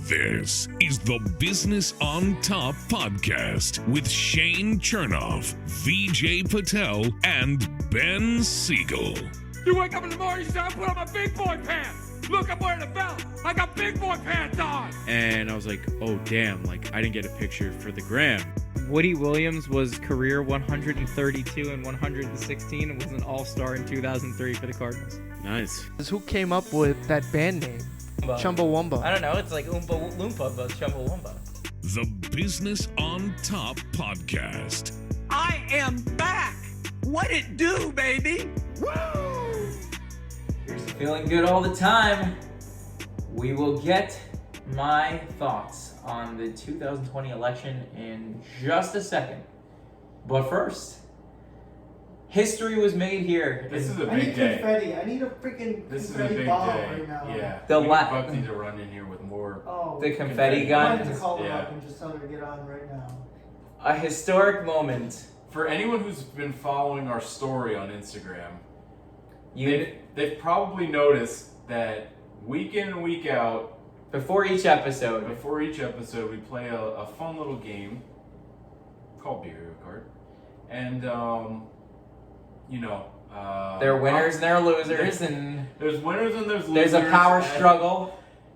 This is the Business on Top podcast with Shane Chernoff, VJ Patel, and Ben Siegel. You wake up in the morning, you say, I put on my big boy pants. Look, I'm wearing a belt. I got big boy pants on. And I was like, oh, damn, like, I didn't get a picture for the gram. Woody Williams was career 132 and 116 and was an all-star in 2003 for the Cardinals. Nice. Who came up with that band name? Chumbawamba. I don't know. It's like Oompa Loompa, but Chumbawamba. The Business on Top podcast. I am back. What it do, baby? Woo! Feeling good all the time. We will get my thoughts on the 2020 election in just a second. But first, history was made here. This is a I need big day. confetti. I need a freaking This is a confetti big bomb day. right now. Yeah. The We la- need Bugsy to run in here with more. Oh, The confetti confetti. I gun. have to call her Yeah. up and just tell her to get on right now. A historic moment. For anyone who's been following our story on Instagram, You they've probably noticed that week in and week out, before each episode. before each episode, we play a fun little game called Beerio Kart. And, There are winners and there are losers, and there's winners and there's losers. there's a power and struggle.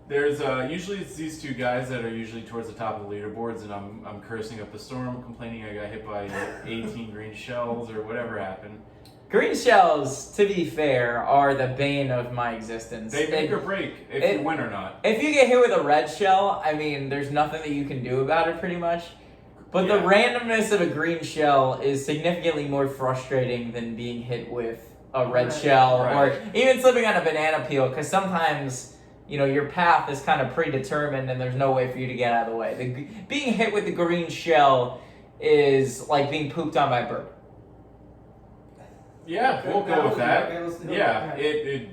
There's usually it's these two guys that are usually towards the top of the leaderboards, and I'm cursing up the storm, complaining I got hit by 18 green shells or whatever happened. Green shells, to be fair, are the bane of my existence. They make or break if you win or not. If you get hit with a red shell, I mean, there's nothing that you can do about it, pretty much. But the Yeah. randomness of a green shell is significantly more frustrating than being hit with a red shell Right. or even slipping on a banana peel, because sometimes, your path is kind of predetermined and there's no way for you to get out of the way. Being hit with the green shell is like being pooped on by a bird. Yeah, we'll go with that. Okay, let's do it. Yeah, Okay. it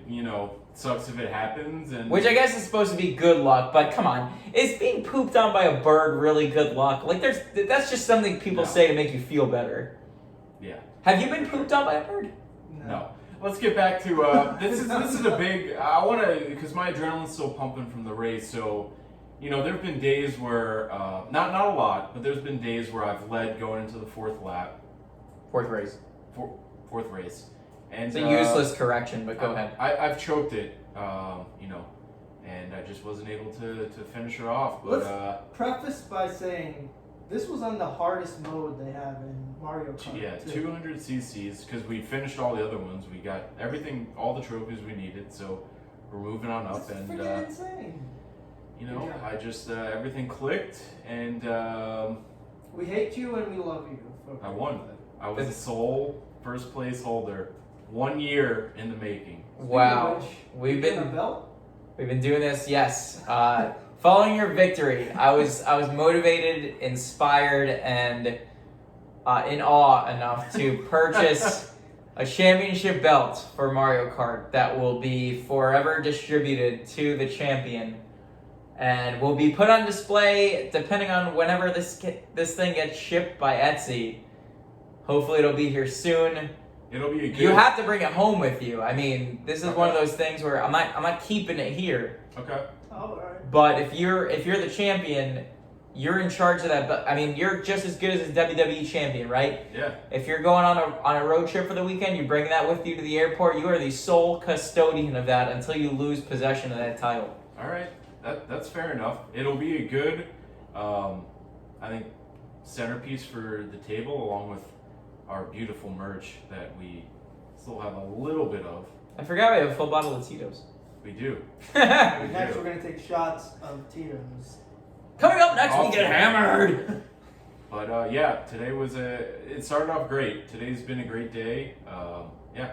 sucks if it happens, and Which I guess is supposed to be good luck, but come on. Is being pooped on by a bird really good luck? Like, that's just something people No. say to make you feel better. yeah, Have you been pooped on by a bird? no. Let's get back to this is a big. I want to because my adrenaline's still pumping from the race. So, there've been days where not a lot, but there's been days where I've led going into the fourth lap, Fourth race. fourth race, and It's a useless correction, but go ahead. I've choked it, and I just wasn't able to finish her off. But Preface by saying this was on the hardest mode they have in Mario Kart. yeah, too. 200 cc's because we finished all the other ones. We got everything, all the trophies we needed. So we're moving on up, That's and freaking insane. Yeah. I just everything clicked, and We hate you and we love you. I won. I was the sole first place holder. 1 year in the making. Wow. We've Getting a been belt? doing this, yes. Following your victory, I was motivated, inspired, and in awe enough to purchase a championship belt for Mario Kart that will be forever distributed to the champion, and will be put on display depending on whenever this thing gets shipped by Etsy. Hopefully, it'll be here soon. It'll be a good. You have to bring it home with you. I mean, this is one of those things where I'm not keeping it here. Okay. Oh, alright. But if you're the champion, you're in charge of that. But I mean, you're just as good as a WWE champion, right? Yeah. If you're going on a road trip for the weekend, you bring that with you to the airport. You are the sole custodian of that until you lose possession of that title. All right. That's fair enough. It'll be a good, I think, centerpiece for the table, along with our beautiful merch that we still have a little bit of. I forgot we have a full bottle of Tito's. We do. Next, we're going to take shots of Tito's. Coming up next, we Awesome. get hammered. But yeah, today it started off great. Today's been a great day. Yeah.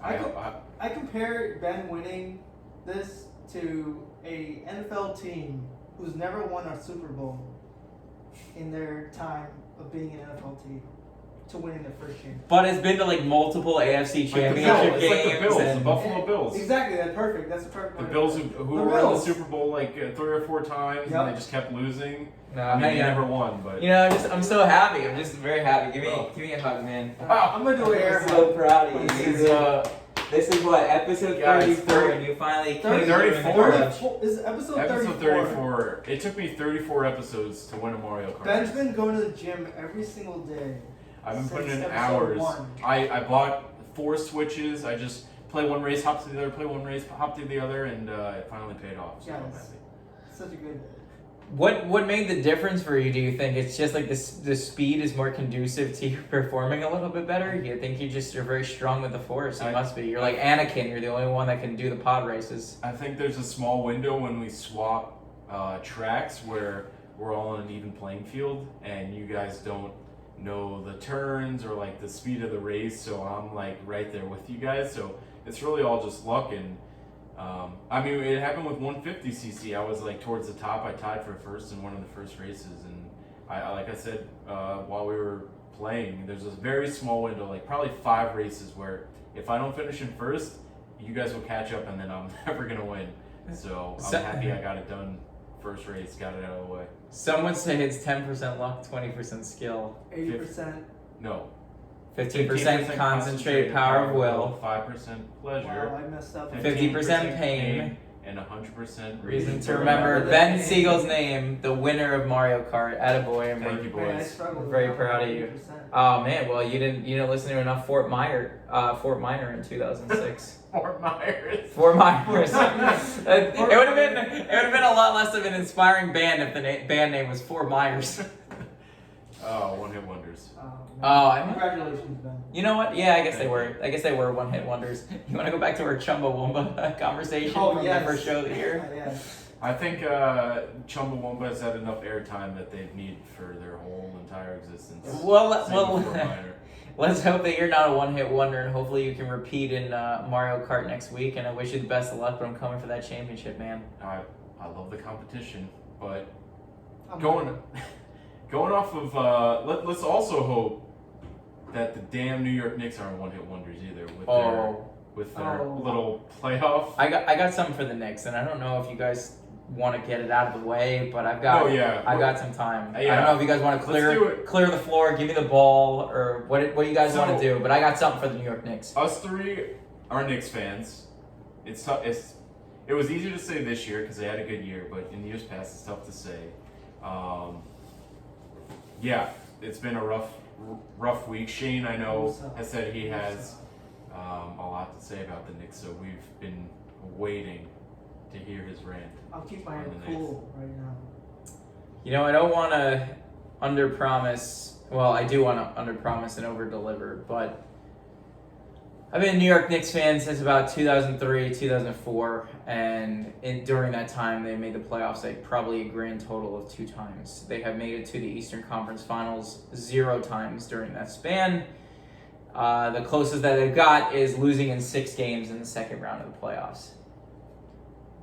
I compare Ben winning this to a NFL team who's never won a Super Bowl in their time of being an NFL team to winning their first game. But it's been to like multiple AFC Like the championship Bills. It's games. like the Bills, the and- Buffalo Bills. Exactly, that's perfect. That's the perfect. The way. Bills who The were in the Bills. Super Bowl like 3 or 4 times, Yep. and they just kept losing. No, I mean, they hang on. never won, but I'm so happy. I'm just very happy. Give me a hug, man. I'm gonna do an air I'm so hug. proud of you. This is what, episode Guys, 34, and you finally came 34. This is episode 34. Episode 34. It took me 34 episodes to win a Mario Kart. Ben's been going to the gym every single day. I've been putting in since hours. episode 1. I bought 4 Switches. I just play one race, hop to the other, play one race, hop to the other, and it finally paid off. So I'm Yes. happy. Such a good. What made the difference for you, do you think? It's just like the speed is more conducive to you performing a little bit better? You think you're very strong with the force? You must be. You're like Anakin. You're the only one that can do the pod races. I think there's a small window when we swap tracks where we're all on an even playing field, and you guys don't know the turns or like the speed of the race, so I'm like right there with you guys. So it's really all just luck. And I mean, it happened with 150cc. I was like towards the top. I tied for first in one of the first races, and I like I said while we were playing, there's this very small window, like probably 5 races, where if I don't finish in first, you guys will catch up, and then I'm never gonna win. So I'm happy I got it done. First race, got it out of the way. Some would say it's 10% luck, 20% skill, 80%. No. 15% concentrated power of will, 5% pleasure, Wow, I messed up. 50% pain, and 100% reason to remember Ben Siegel's name, the winner of Mario Kart. Attaboy, and Thank you, Man, I boys. struggled Very with proud of that you. 80%. Oh man, well you didn't listen to enough Fort Minor in 2006. Fort Myers. Fort Myers. It would have been a lot less of an inspiring band if the band name was Fort Myers. Oh, one-hit wonders. Congratulations, Ben. You know what? Yeah, I guess they were one-hit wonders. You want to go back to our Chumbawamba conversation from the first show of the year? Yes. I think Chumbawamba has had enough airtime that they need for their whole entire existence. Well, Same with Fort Minor. let's hope that you're not a one-hit wonder, and hopefully you can repeat in Mario Kart next week. And I wish you the best of luck. But I'm coming for that championship, man. I love the competition, but I'm going off of let's also hope that the damn New York Knicks aren't one-hit wonders either with their little playoff. I got something for the Knicks, and I don't know if you guys want to get it out of the way, but I've got some time. I don't know if you guys want to clear the floor, give me the ball, or what you guys want to do, but I got something for the New York Knicks. Us three are Knicks fans. It's tough. It was easier to say this year because they had a good year, but in years past, it's tough to say. Yeah, it's been a rough week. Shane, I know, has said he has a lot to say about the Knicks, so we've been waiting to hear his rant. I'll keep my hand cool right now. You know, I don't want to underpromise. Well, I do want to underpromise and overdeliver, but I've been a New York Knicks fan since about 2003, 2004, and during that time, they made the playoffs like probably a grand total of 2 times. They have made it to the Eastern Conference Finals 0 times during that span. The closest that they've got is losing in 6 games in the second round of the playoffs.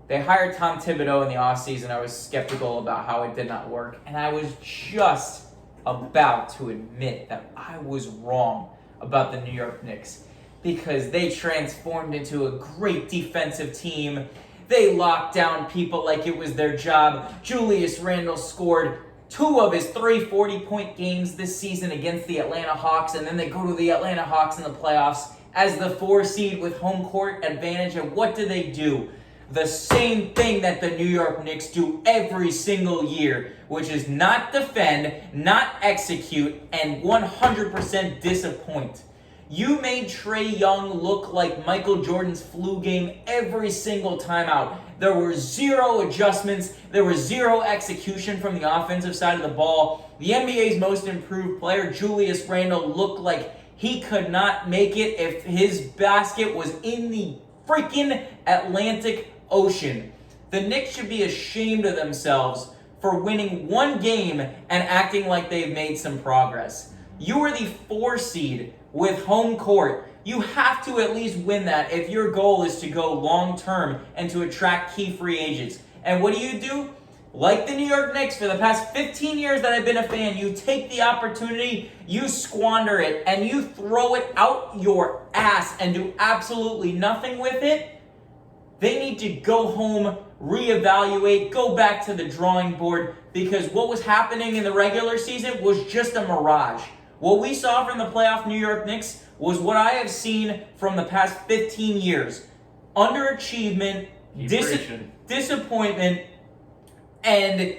They hired Tom Thibodeau in the offseason. I was skeptical about how it did not work, and I was just about to admit that I was wrong about the New York Knicks, because they transformed into a great defensive team. They locked down people like it was their job. Julius Randle scored 2 of his 3 40-point games this season against the Atlanta Hawks, and then they go to the Atlanta Hawks in the playoffs as the 4 seed with home court advantage. And what do? The same thing that the New York Knicks do every single year, which is not defend, not execute, and 100% disappoint. You made Trae Young look like Michael Jordan's flu game every single time out. There were 0 adjustments. There was 0 execution from the offensive side of the ball. The NBA's most improved player, Julius Randle, looked like he could not make it if his basket was in the freaking Atlantic Ocean. The Knicks should be ashamed of themselves for winning 1 game and acting like they've made some progress. You were the 4 seed with home court. You have to at least win that if your goal is to go long term and to attract key free agents. And what do? Like the New York Knicks for the past 15 years that I've been a fan, you take the opportunity, you squander it, and you throw it out your ass and do absolutely nothing with it. They need to go home, reevaluate, go back to the drawing board, because what was happening in the regular season was just a mirage. What we saw from the playoff New York Knicks was what I have seen from the past 15 years. Underachievement, disappointment, and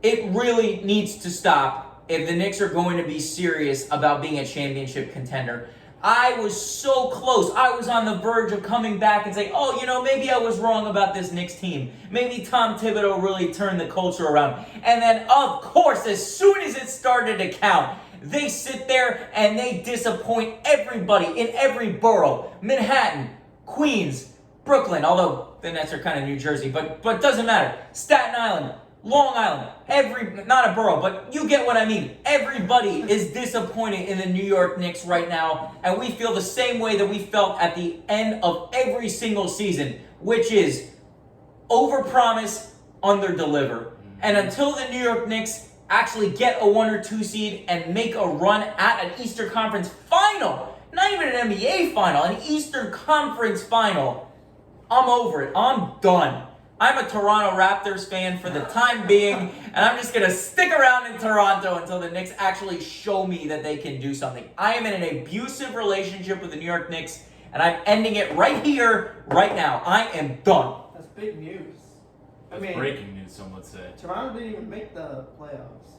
it really needs to stop if the Knicks are going to be serious about being a championship contender. I was so close. I was on the verge of coming back and saying, oh, maybe I was wrong about this Knicks team. Maybe Tom Thibodeau really turned the culture around. And then, of course, as soon as it started to count, they sit there and they disappoint everybody in every borough. Manhattan, Queens, Brooklyn, although the Nets are kind of New Jersey, but doesn't matter. Staten Island, Long Island, not a borough, but you get what I mean. Everybody is disappointed in the New York Knicks right now, and we feel the same way that we felt at the end of every single season, which is overpromise, underdeliver. And until the New York Knicks actually get a 1 or 2 seed and make a run at an Eastern Conference final, not even an NBA final, an Eastern Conference final, I'm over it. I'm done. I'm a Toronto Raptors fan for the time being, and I'm just going to stick around in Toronto until the Knicks actually show me that they can do something. I am in an abusive relationship with the New York Knicks, and I'm ending it right here, right now. I am done. That's big news. That's breaking news, some would say. Toronto didn't even make the playoffs.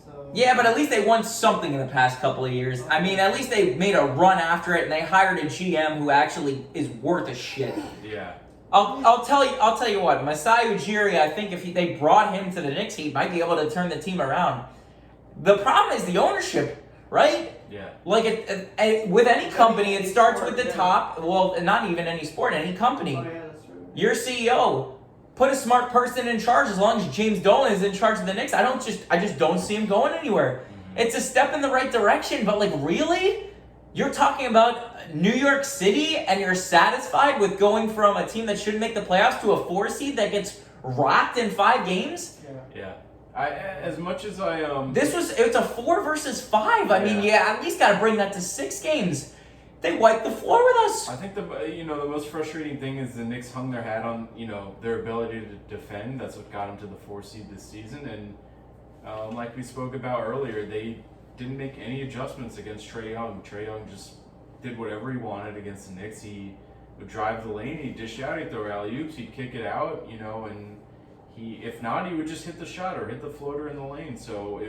So Yeah, but at least they won something in the past couple of years. I mean, at least they made a run after it, and they hired a GM who actually is worth a shit. Yeah. I'll tell you what, Masai Ujiri, I think if they brought him to the Knicks, he might be able to turn the team around. The problem is the ownership, right? Yeah. Like with any company, it starts with the top. Well, not even any sport, any company. Oh, yeah, that's true. Your CEO, put a smart person in charge. As long as James Dolan is in charge of the Knicks, I just don't see him going anywhere. It's a step in the right direction, but really? You're talking about New York City and you're satisfied with going from a team that shouldn't make the playoffs to a 4 seed that gets rocked in 5 games? Yeah. As much as I it's a 4 versus 5. I mean, at least got to bring that to 6 games. They wiped the floor with us. I think the most frustrating thing is the Knicks hung their hat on their ability to defend. That's what got them to the 4 seed this season, and like we spoke about earlier, they didn't make any adjustments against Trae Young. Trae Young just did whatever he wanted against the Knicks. He would drive the lane, he'd dish out, he'd throw alley-oops, he'd kick it out, and if not, he would just hit the shot or hit the floater in the lane. So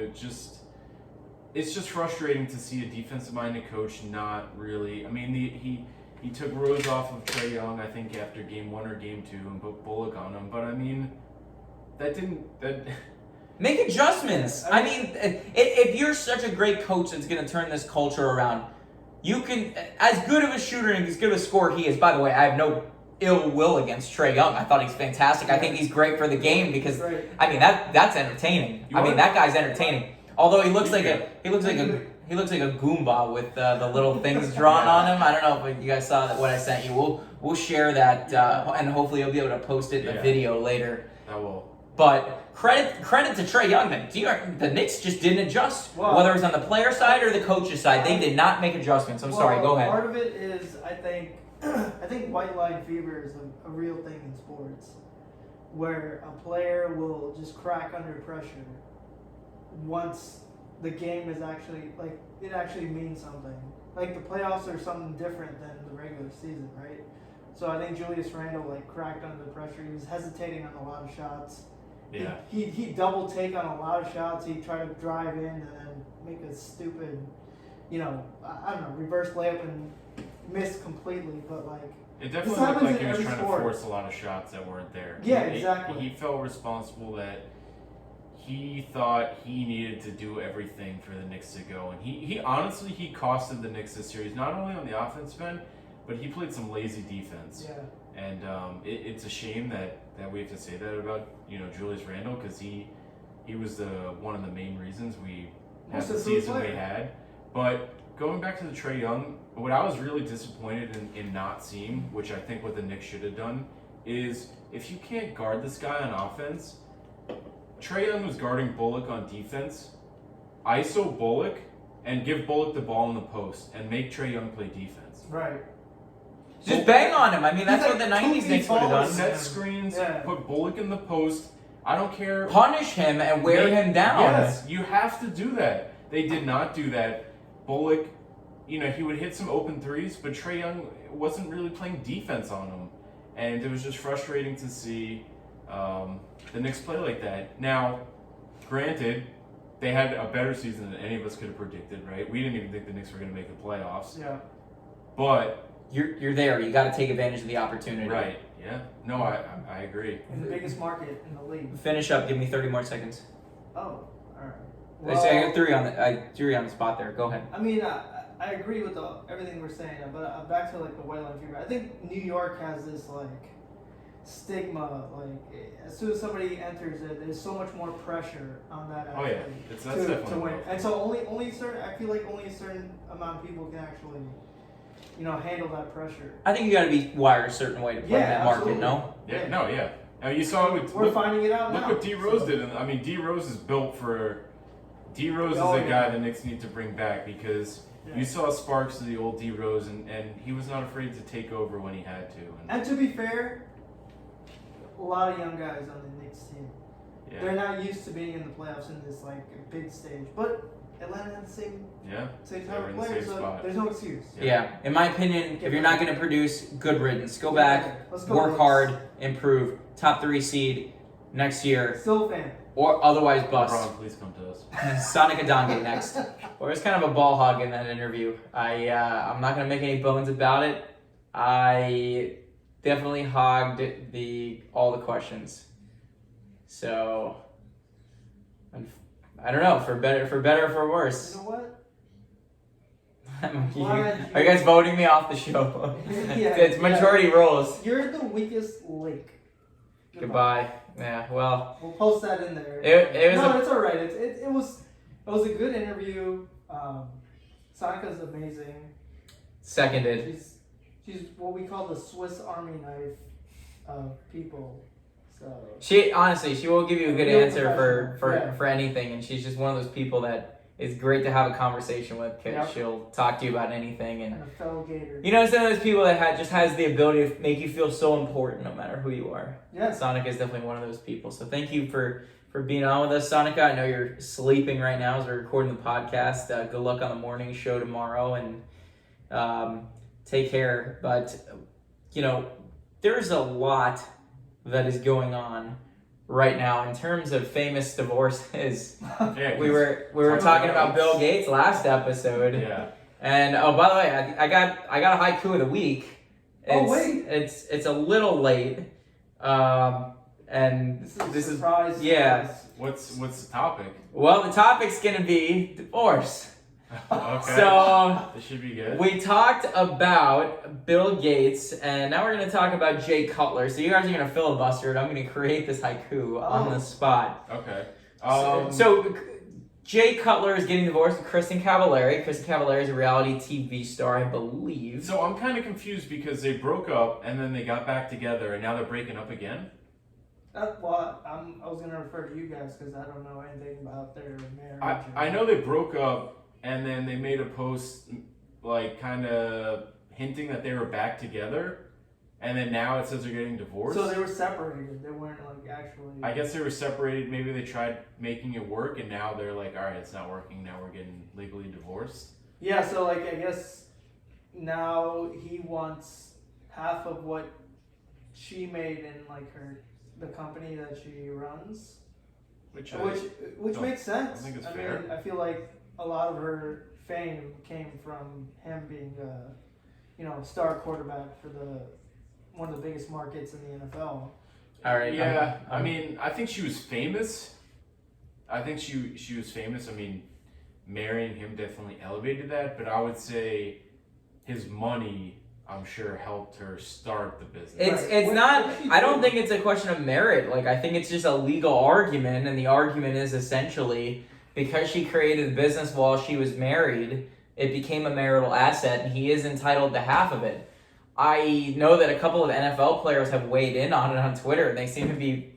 it's just frustrating to see a defensive-minded coach not really. I mean, he took Rose off of Trae Young, I think, after game 1 or game 2 and put Bullock on him. But I mean, that. Make adjustments. I mean, if you're such a great coach that's going to turn this culture around, you can, as good of a shooter and as good of a scorer he is. By the way, I have no ill will against Trae Young. I thought he's fantastic. I think he's great for the game because I mean that's entertaining. That guy's entertaining. Although he looks like a Goomba with the little things drawn on him. I don't know if you guys saw what I sent you. We'll share that and hopefully you'll be able to post it in the video later. I will. But credit to Trae Young. The Knicks just didn't adjust, whether it was on the player side or the coach's side. They did not make adjustments. I'm sorry. Go ahead. Part of it is, I think white line fever is a real thing in sports, where a player will just crack under pressure once the game is actually it actually means something. Like the playoffs are something different than the regular season, right? So I think Julius Randle cracked under the pressure. He was hesitating on a lot of shots. Yeah. He double take on a lot of shots. He tried to drive in and then make a stupid, I don't know, reverse layup and miss completely. But it definitely looked like he was trying to force a lot of shots that weren't there. Yeah, exactly. He felt responsible that he thought he needed to do everything for the Knicks to go, and he honestly costed the Knicks this series, not only on the offensive end, but he played some lazy defense. Yeah. And it's a shame that we have to say that about Julius Randle, because he was one of the main reasons we had the season we had. But going back to the Trae Young, what I was really disappointed in not seeing, which I think what the Knicks should have done, is if you can't guard this guy on offense, Trae Young was guarding Bullock on defense. ISO Bullock and give Bullock the ball in the post and make Trae Young play defense. Right. Just bang on him. I mean, that's what the 90s Knicks would have done. Set screens, put Bullock in the post. I don't care. Punish him and wear him down. Yes, you have to do that. They did not do that. Bullock you know, he would hit some open threes, but Trae Young wasn't really playing defense on him. And it was just frustrating to see the Knicks play like that. Now, granted, they had a better season than any of us could have predicted, right? We didn't even think the Knicks were going to make the playoffs. Yeah. But you're there. You got to take advantage of the opportunity. Right. Yeah. No, I agree. In the biggest market in the league. Finish up. Give me 30 more seconds. Oh, all right. I got three on the spot there. Go ahead. I mean, I agree with everything we're saying, but back to like the white line fever. I think New York has this like stigma. Like as soon as somebody enters it, there's so much more pressure on that Oh yeah, athlete that's to definitely win. And so only certain. I feel like only a certain amount of people can actually, handle that pressure. I think you got to be wired a certain way to play in that market. Absolutely. No. Yeah. No. Yeah. Now you saw it. We're finding it out Look now. what D Rose did. I mean, D Rose is built for. D Rose is a guy the Knicks need to bring back because you saw sparks of the old D Rose, and he was not afraid to take over when he had to. And to be fair, a lot of young guys on the Knicks team. Yeah. They're not used to being in the playoffs in this like big stage, but Atlanta had the same They type were of in the players, same so spot. there's no excuse. Yeah. In my opinion, if you're not going to produce, good riddance. Go back, Let's go work Knicks. hard, improve. Top 3 seed next year, Still a fan. or otherwise bust. LeBron, please come to us. Sonic Adange next. Well, it was kind of a ball hog in that interview. I'm not gonna make any bones about it. I definitely hogged all the questions. So I don't know, for better or for worse. You know what? Are you guys voting me off the show? It's majority rules. You're the weakest link. Goodbye. Yeah. Well. We'll post that in there. It was it's all right. It was a good interview. Sanka's amazing. Seconded. She's what we call the Swiss Army knife of people. So She will give you a good Real answer professional. for anything, and she's just one of those people that is great to have a conversation with because she'll talk to you about anything, and a fellow Gator. it's one of those people that just has the ability to make you feel so important no matter who you are. Yeah. Sonic is definitely one of those people. So thank you for being on with us, Sonica. I know you're sleeping right now as we're recording the podcast. Good luck on the morning show tomorrow, and take care. But there's a lot that is going on right now in terms of famous divorces. We were talking about Bill Gates last episode. Yeah. And by the way, I got a haiku of the week. It's a little late. And this is surprise. What's the topic? Well, the topic's gonna be divorce. Okay. So this should be good. we talked about Bill Gates, and now we're gonna talk about Jay Cutler. So you guys are gonna filibuster it. I'm gonna create this haiku on the spot. Okay. So Jay Cutler is getting divorced with Kristen Cavallari. Kristen Cavallari is a reality TV star, I believe. So I'm kind of confused because they broke up and then they got back together and now they're breaking up again. I was gonna refer to you guys because I don't know anything about their marriage. I know they broke up and then they made a post like kind of hinting that they were back together, and then now it says they're getting divorced. So they were separated. They weren't like actually. I guess they were separated. Maybe they tried making it work, and now they're like, all right, it's not working. Now we're getting legally divorced. Yeah. So like I guess now he wants half of what she made in like the company that she runs, which makes sense. I think it's fair. I feel like a lot of her fame came from him being a star quarterback for one of the biggest markets in the NFL. All right. Yeah. I mean, I think she was famous. I think she was famous. I mean, marrying him definitely elevated that, but I would say his money, I'm sure, helped her start the business. It's not. I don't think it's a question of merit. Like, I think it's just a legal argument, and the argument is essentially because she created the business while she was married, it became a marital asset, and he is entitled to half of it. I know that a couple of NFL players have weighed in on it on Twitter, and they seem to be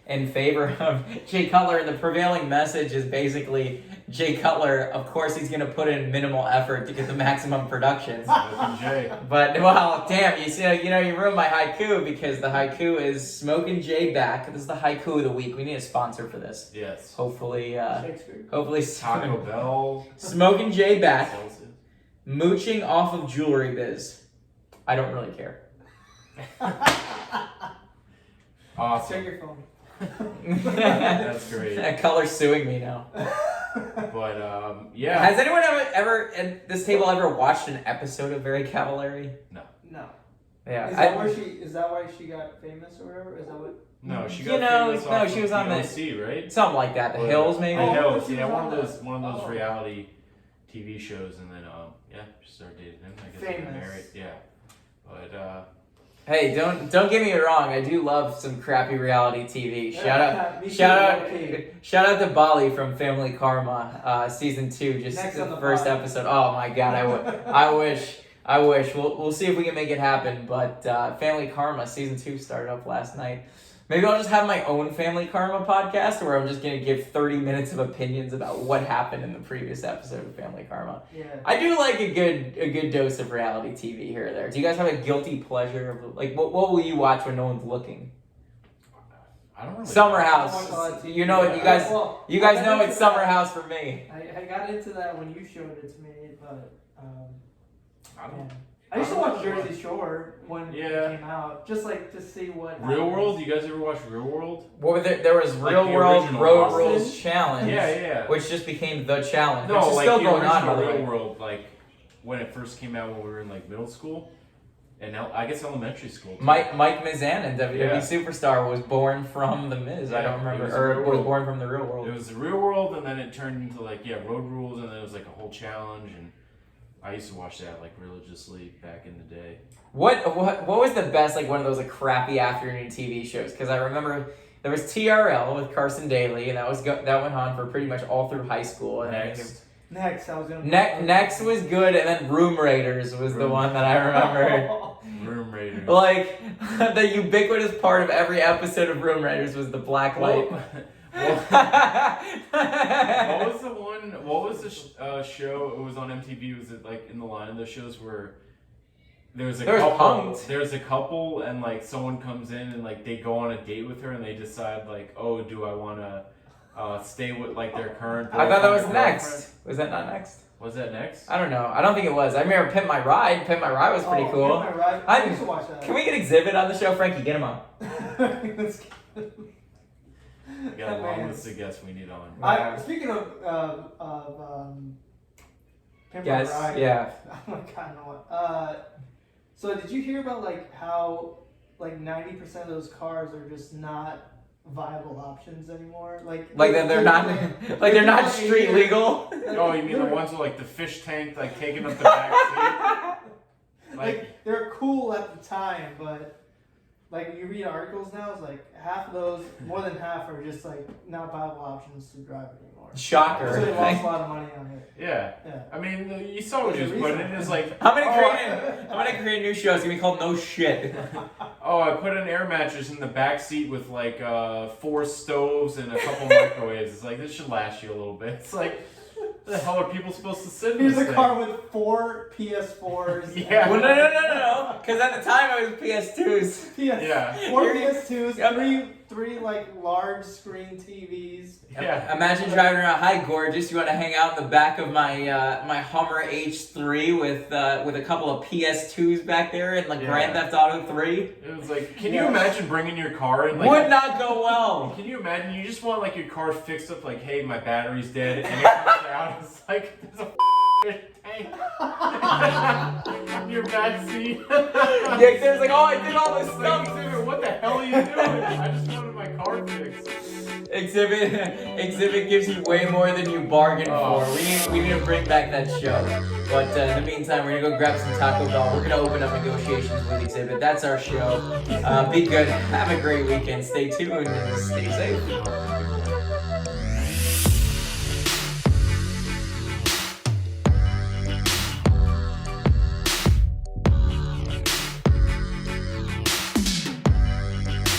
in favor of Jay Cutler, and the prevailing message is basically Jay Cutler, of course he's going to put in minimal effort to get the maximum production. But, well, damn, you ruined my haiku because the haiku is Smoking Jay back. This is the haiku of the week. We need a sponsor for this. Yes. Hopefully, Shakespeare. hopefully Taco Bell. Smoking Jay back. Mooching off of jewelry biz. I don't really care. Awesome. Check your phone. That's great. Color's suing me now. But yeah. Has anyone ever at this table ever watched an episode of Very Cavallari? No. Yeah. Is that why she got famous or whatever? Is that what? No, she got famous off she was on the OC, right? something like that. The Hills, maybe. The Hills, she yeah, was one on of those that. reality TV shows, and then she started dating him. I guess they got Famous. married. Yeah, but Hey, don't get me wrong. I do love some crappy reality TV. Me too, Shout out to Bali from Family Karma, season 2, just Next the on the first pod. episode. Oh my god, I wish. We'll see if we can make it happen. But Family Karma season 2 started up last night. Maybe I'll just have my own Family Karma podcast where I'm just gonna give 30 minutes of opinions about what happened in the previous episode of Family Karma. Yeah. I do like a good dose of reality TV here or there. Do you guys have a guilty pleasure of like what will you watch when no one's looking? I don't really. Summer I watch a House. lot of TV. You know it. You guys I got know into it's Summer that. House for me. I got into that when you showed it to me, but I don't. I used to watch Jersey Shore when Yeah. it came out, just like to see what. Real happens. World. You guys ever watch Real World? What was there was Like Real the World original Road Austin? Rules Challenge. Yeah. Which just became The Challenge. No, which is like still the going on, original by the Real way. World, like when it first came out when we were in like middle school, and I guess elementary school. Too. Mike Mizanin, WWE Yeah. superstar, was born from The Miz. I Yeah, don't remember, it was or Real was World. born from the Real World. It was the Real World, and then it turned into like Road Rules, and then it was like a whole challenge, and I used to watch that like religiously back in the day. What was the best like one of those like crappy afternoon TV shows? Because I remember there was TRL with Carson Daly, and that went on for pretty much all through high school. And Next, I was gonna. Next was good, and then Room Raiders was the one that I remember. Room Raiders. Like the ubiquitous part of every episode of Room Raiders was the black light. What was the one? What was the show? It was on MTV. Was it like in the line of the shows where there was a couple? There's a couple, and like someone comes in and like they go on a date with her, and they decide like, oh, do I want to stay with like their current? I thought that was boyfriend or Next. girlfriend? Was that not Next? Was that Next? I don't know. I don't think it was. I remember Pimp My Ride. Pimp My Ride was pretty cool. Pimp My Ride. I used to watch that. Can we get Xzibit on the show, Frankie? Get him on. We got a long list of guests we need on. Speaking of Pimp My Yes, Ride. yeah. Oh my god, no one. So did you hear about like how like 90% of those cars are just not viable options anymore? Like that they're not like they're not street legal. Oh, you mean the ones with like the fish tank like taking up the back seat? Like they're cool at the time, but like you read articles now, it's like half of those, more than half, are just like not viable options to drive anymore. Shocker. So they lost a lot of money on it. Yeah. Yeah. I mean, you saw what he was putting in. It's like, I'm gonna create a new show. It's gonna be called No Shit. oh, I put an air mattress in the back seat with like 4 stoves and a couple microwaves. It's like, this should last you a little bit. It's like, the hell are people supposed to sit in Here's this a thing? car with 4 PS4s. Yeah. Well, no. Because at the time it was PS2s. Yeah. 4 PS2s, three like large screen TVs. Yeah. Imagine driving around. Hi, gorgeous. You want to hang out in the back of my my Hummer H3 with a couple of PS2s back there and like Yeah. Grand Theft Auto 3? It was like, can you imagine bringing your car in? Like, Would not go well. Can you imagine? You just want like your car fixed up, like, hey, my battery's dead, and it comes out, it's like there's a fish tank in your back seat. Yeah, there's like, oh, I did all this Like, stuff. Xzibit, what the hell are you doing? I just wanted my car fixed. Xzibit gives you way more than you bargained Oh. for. We need to bring back that show. But in the meantime, we're gonna go grab some Taco Bell. We're gonna open up negotiations with Xzibit. That's our show. Be good. Have a great weekend. Stay tuned and stay safe.